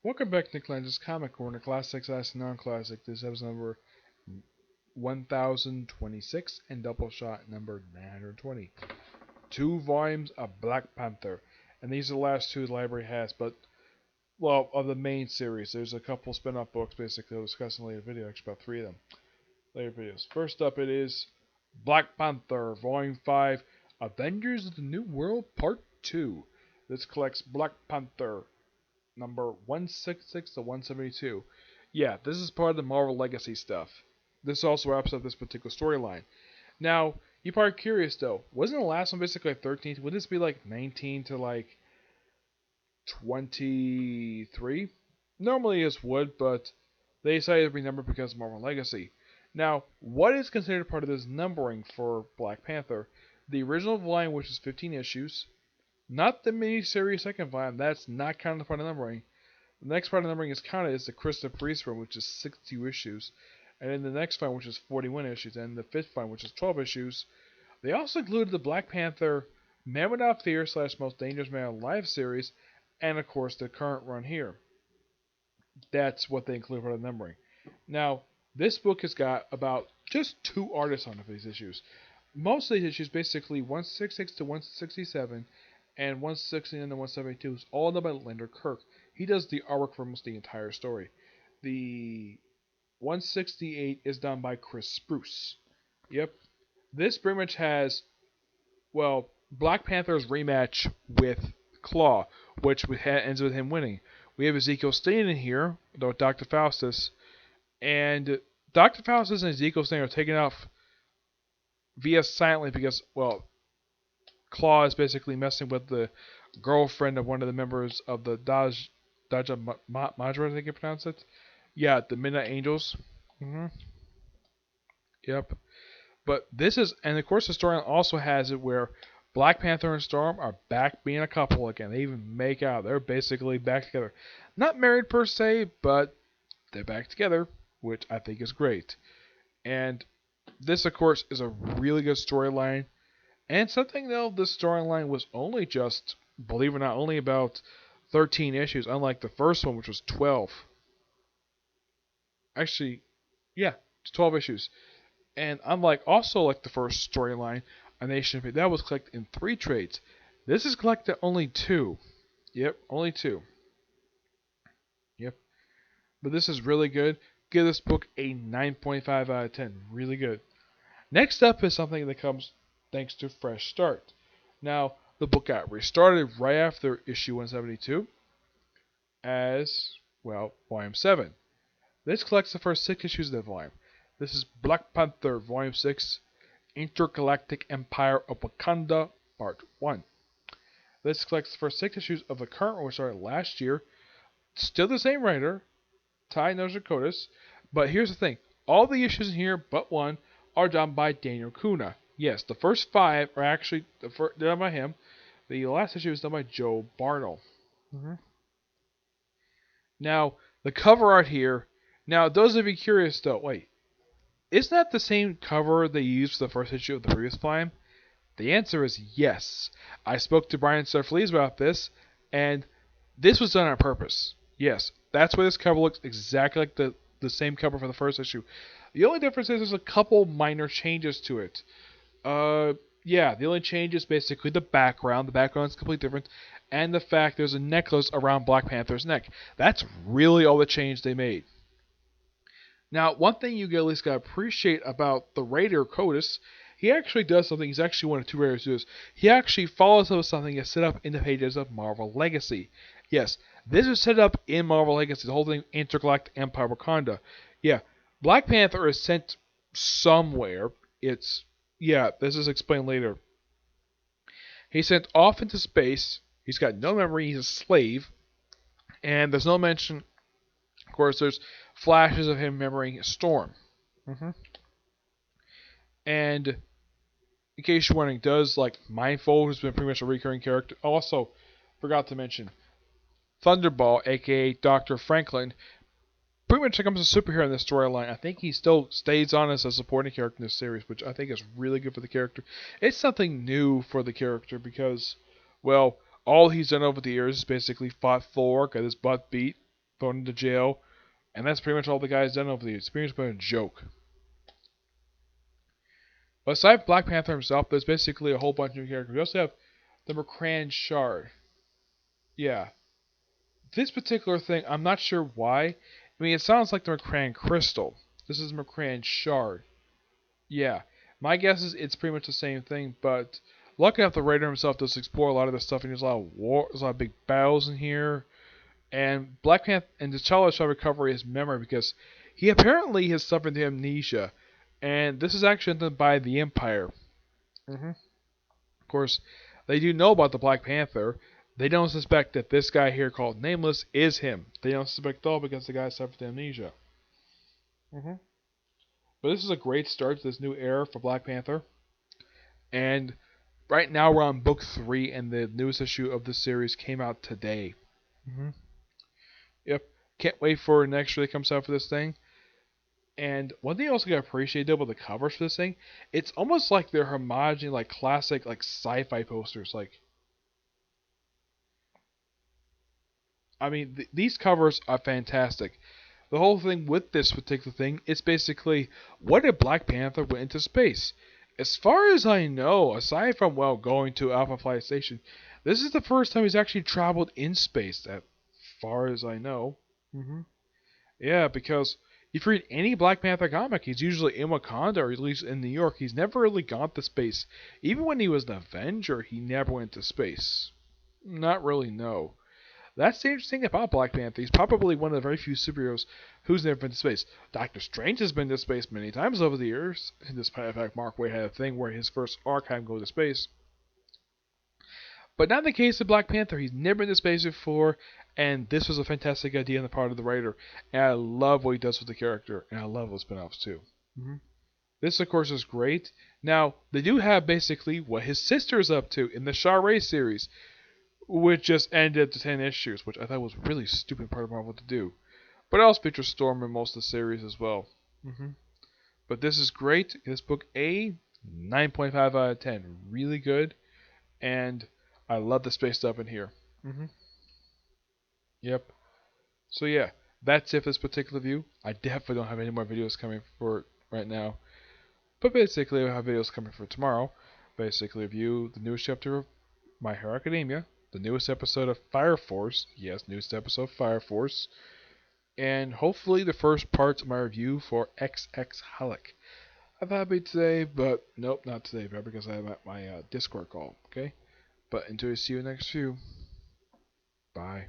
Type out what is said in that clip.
Welcome back to Lenz Comic Corner, Classic slash Non-Classic. This is episode number 1026 and Doubleshot number 920. Two volumes of Black Panther. And these are the last two the library has, but, well, of the main series. There's a couple spin-off books, basically, I'll discuss in a later video, actually about three of them. Later videos. First up it is Black Panther, Volume 5, Avengers of the New World, Part 2. This collects Black Panther number 166 to 172. Yeah, this is part of the Marvel Legacy stuff. This also wraps up this particular storyline. Now, you're probably curious though, wasn't the last one basically like 13? Would this be like 19 to like 23? Normally it would, but they decided to renumber because of Marvel Legacy. Now, what is considered part of this numbering for Black Panther? The original volume, which is 15 issues, not the miniseries second volume, that's not counted part of numbering. The next part of numbering is counted is the Krista Priest run, which is 62 issues. And then the next volume, which is 41 issues. And the fifth volume, which is 12 issues. They also included the Black Panther Man Without Fear / Most Dangerous Man Alive series. And of course, the current run here. That's what they include for the numbering. Now, this book has got about just two artists on it for these issues. Most of these issues, basically 166 to 167, and 169 and 172 is all done by Leonard Kirk. He does the artwork for almost the entire story. The 168 is done by Chris Spruce. Yep. This pretty much has, well, Black Panther's rematch with Claw, which ends with him winning. We have Ezekiel Stain in here, though Dr. Faustus, and Dr. Faustus and Ezekiel Stain are taken off via silently because, well, Claw is basically messing with the girlfriend of one of the members of the Daja Majra, I think you pronounce it. Yeah, the Midnight Angels. Yep. But this is, and of course the story also has it where Black Panther and Storm are back being a couple again. They even make out. They're basically back together. Not married per se, but they're back together, which I think is great. And this, of course, is a really good storyline. And something though, this storyline was only just, believe it or not, only about 13 issues, unlike the first one, which was 12. Actually, yeah, 12 issues. And unlike also like the first storyline, A Nation of Hate, that was collected in 3 trades. This is collected only 2. Yep, only 2. Yep. But this is really good. Give this book a 9.5 out of 10. Really good. Next up is something that comes thanks to Fresh Start. Now, the book got restarted right after issue 172 as, well, volume 7. This collects the first 6 issues of the volume. This is Black Panther, volume 6, Intergalactic Empire of Wakanda, part 1. This collects the first 6 issues of the current one, which started last year. Still the same writer, Ta-Nehisi, but here's the thing. All the issues in here, but one, are done by Daniel Kuna. Yes, the first 5 are actually done by him. The last issue is done by Joe Bartle. Now, the cover art here. Now, those of you curious though, wait, isn't that the same cover they used for the first issue of the previous volume? The answer is yes. I spoke to Brian Surflees about this, and this was done on purpose. Yes, that's why this cover looks exactly like the same cover for the first issue. The only difference is there's a couple minor changes to it. Yeah, the only change is basically the background. The background is completely different. And the fact there's a necklace around Black Panther's neck. That's really all the change they made. Now, one thing you at least got to appreciate about the writer, Codis, he actually does something. He's actually one of 2 writers who do this. He actually follows up with something that's set up in the pages of Marvel Legacy. Yes, this is set up in Marvel Legacy. The whole thing, Intergalactic Empire Wakanda. Yeah, Black Panther is sent somewhere. This is explained later. He's sent off into space. He's got no memory. He's a slave. And there's no mention. Of course, there's flashes of him remembering Storm. And in case you're wondering, does like Mindful, who's been pretty much a recurring character. Also, forgot to mention Thunderball, aka Dr. Franklin, pretty much becomes a superhero in this storyline. I think he still stays on as a supporting character in this series, which I think is really good for the character. It's something new for the character because, well, all he's done over the years is basically fought Thor, got his butt beat, thrown into jail, and that's pretty much all the guy's done over the years. It's pretty much been a joke. But aside from Black Panther himself, there's basically a whole bunch of new characters. We also have the McCran Shard. Yeah. This particular thing, I'm not sure why. I mean, it sounds like the McCran Crystal. This is McCran Shard. Yeah. My guess is it's pretty much the same thing, but lucky enough, the writer himself does explore a lot of this stuff, and there's a lot of war, there's a lot of big battles in here. And Black Panther and T'Challa shall recover his memory because he apparently has suffered amnesia, and this is actually done by the Empire. Of course, they do know about the Black Panther. They don't suspect that this guy here called Nameless is him. They don't suspect at all because the guy suffered amnesia. But this is a great start to this new era for Black Panther. And right now we're on book 3, and the newest issue of the series came out today. Yep. Can't wait for the next issue that comes out for this thing. And one thing I also got to appreciate about the covers for this thing, it's almost like they're homogeny, like classic, like sci-fi posters. Like, I mean, these covers are fantastic. The whole thing with this particular thing is basically, what if Black Panther went into space? As far as I know, aside from, well, going to Alpha Flight Station, this is the first time he's actually traveled in space, as far as I know. Yeah, because if you read any Black Panther comic, he's usually in Wakanda or at least in New York. He's never really gone to space. Even when he was an Avenger, he never went to space. Not really, no. That's the interesting thing about Black Panther. He's probably one of the very few superheroes who's never been to space. Doctor Strange has been to space many times over the years. Despite the fact Mark Waid had a thing where his first arc had him go to space. But not in the case of Black Panther. He's never been to space before, and this was a fantastic idea on the part of the writer. And I love what he does with the character, and I love the spin-offs too. This, of course, is great. Now, they do have basically what his sister is up to in the Shah series, which just ended to 10 issues, which I thought was a really stupid part of Marvel to do. But it also features Storm in most of the series as well. But this is great. This book A, 9.5 out of 10. Really good. And I love the space stuff in here. Yep. So yeah, that's it for this particular view. I definitely don't have any more videos coming for right now. But basically, I have videos coming for tomorrow. Basically, review the newest chapter of My Hero Academia, the newest episode of Fire Force. Yes, newest episode of Fire Force. And hopefully the first parts of my review for XX Holic. I thought it'd be today, but nope, not today, probably because I have my Discord call. Okay? But until I see you next view, bye.